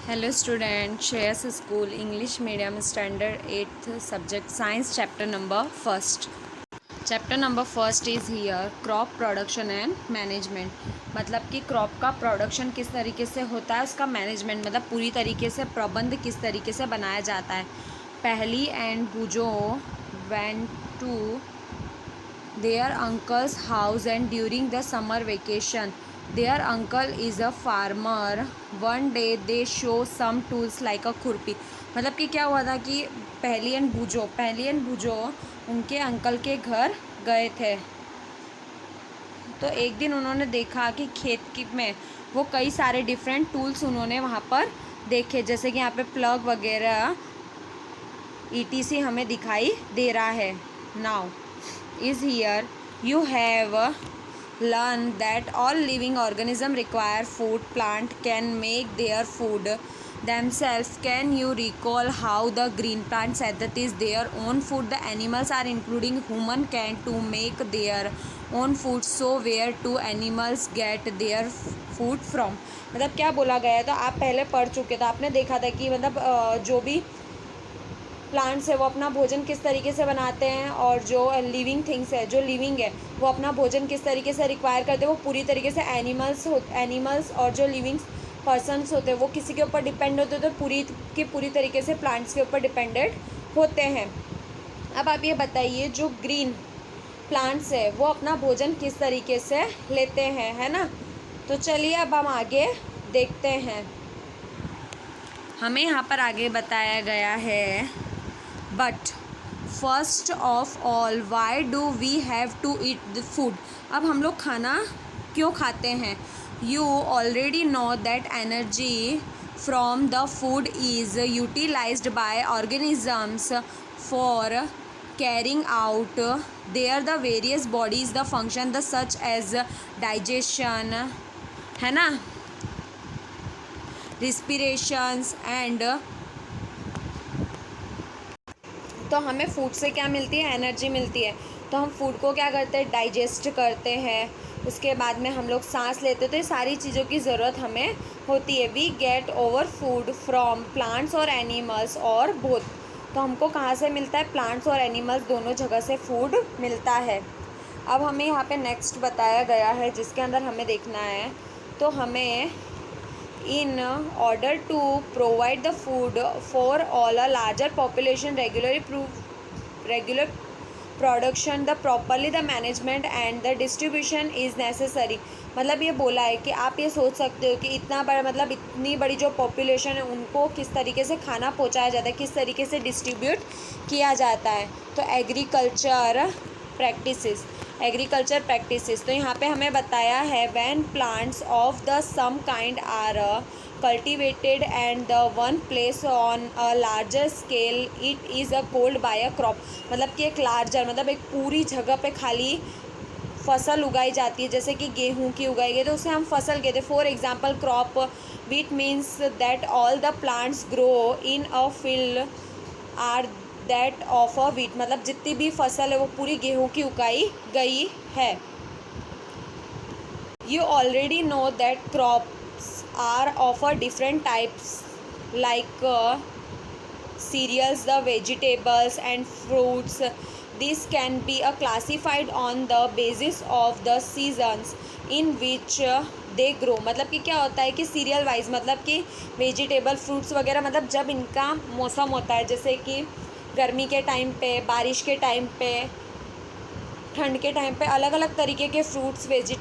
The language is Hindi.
Hello student, Shreyas School English Medium Standard 8th Subject Science Chapter number 1st. Chapter number 1st is here crop production and management. मतलब कि क्रॉप का प्रोडक्शन किस तरीके से होता है, उसका मैनेजमेंट मतलब पूरी तरीके से प्रबंध किस तरीके से बनाया जाता है. पहली and बुजो went to their uncle's house and during the summer vacation their uncle is a farmer. One day they show some tools like a खुरपी. मतलब कि क्या हुआ था कि पहली एंड बूजो उनके अंकल के घर गए थे. तो एक दिन उन्होंने देखा कि खेत में वो कई सारे डिफरेंट टूल्स उन्होंने वहाँ पर देखे, जैसे कि यहाँ पे प्लग वगैरह ETC हमें दिखाई दे रहा है. Now is here you have learned that all living organisms require food. Plant can make their food themselves. Can you recall how the green plant said that is their own food? The animals are including human can to make their own food. So where do animals get their food from? मतलब क्या बोला गया है, तो आप पहले पढ़ चुके थे, आपने देखा था कि मतलब जो भी प्लांट्स है वो अपना भोजन किस तरीके से बनाते हैं, और जो लिविंग थिंग्स है, जो लिविंग है, वो अपना भोजन किस तरीके से रिक्वायर करते हैं. वो पूरी तरीके से एनिमल्स और जो लिविंग पर्सनस होते हैं वो किसी के ऊपर डिपेंड होते हैं, तो पूरी तरीके से प्लांट्स के ऊपर डिपेंडेंट होते हैं. अब आप ये बताइए, जो ग्रीन प्लांट्स है वो अपना भोजन किस तरीके से लेते हैं, है ना. तो चलिए अब हम आगे देखते हैं. हमें यहाँ पर आगे बताया गया है, but first of all why do we have to eat the food. अब हम लोग खाना क्यों खाते हैं. You already know that energy from the food is utilised by organisms for carrying out their the various bodies the function the such as digestion, है ना, रिस्पिरेशंस एंड. तो हमें फूड से क्या मिलती है, एनर्जी मिलती है. तो हम फूड को क्या करते हैं, डाइजेस्ट करते हैं, उसके बाद में हम लोग सांस लेते हैं. तो ये सारी चीज़ों की ज़रूरत हमें होती है. We get over food from plants और एनिमल्स और बोथ. तो हमको कहाँ से मिलता है, प्लांट्स और एनिमल्स दोनों जगह से फूड मिलता है. अब हमें यहाँ पे नेक्स्ट बताया गया है जिसके अंदर हमें देखना है. तो हमें in order to provide the food for all a larger population regular production the properly the management and the distribution is necessary. मतलब ये बोला है कि आप ये सोच सकते हो कि इतना बड़ा मतलब इतनी बड़ी जो पॉपुलेशन है उनको किस तरीके से खाना पहुंचाया जाता है, किस तरीके से डिस्ट्रीब्यूट किया जाता है. तो एग्रीकल्चर प्रैक्टिसेस. तो यहाँ पे हमें बताया है when plants of the some kind are cultivated and the one place on a larger scale it is a called by a crop. मतलब कि एक लार्जर मतलब एक पूरी जगह पे खाली फसल उगाई जाती है, जैसे कि गेहूं की उगाई गई तो उसे हम फसल कहते हैं. For example crop wheat means that all the plants grow in a field are that of a wheat. मतलब जितनी भी फसल है वो पूरी गेहूं की उगाई गई है. You already know that crops are of a different types like cereals, the vegetables and fruits. This can be classified on the basis of the seasons in which they grow. मतलब कि क्या होता है कि सीरियल वाइज मतलब कि वेजिटेबल फ्रूट्स वगैरह मतलब जब इनका मौसम होता है, जैसे कि गर्मी के टाइम पे, बारिश के टाइम पे, ठंड के टाइम पे अलग अलग तरीके के फ्रूट्स वेजिटेबल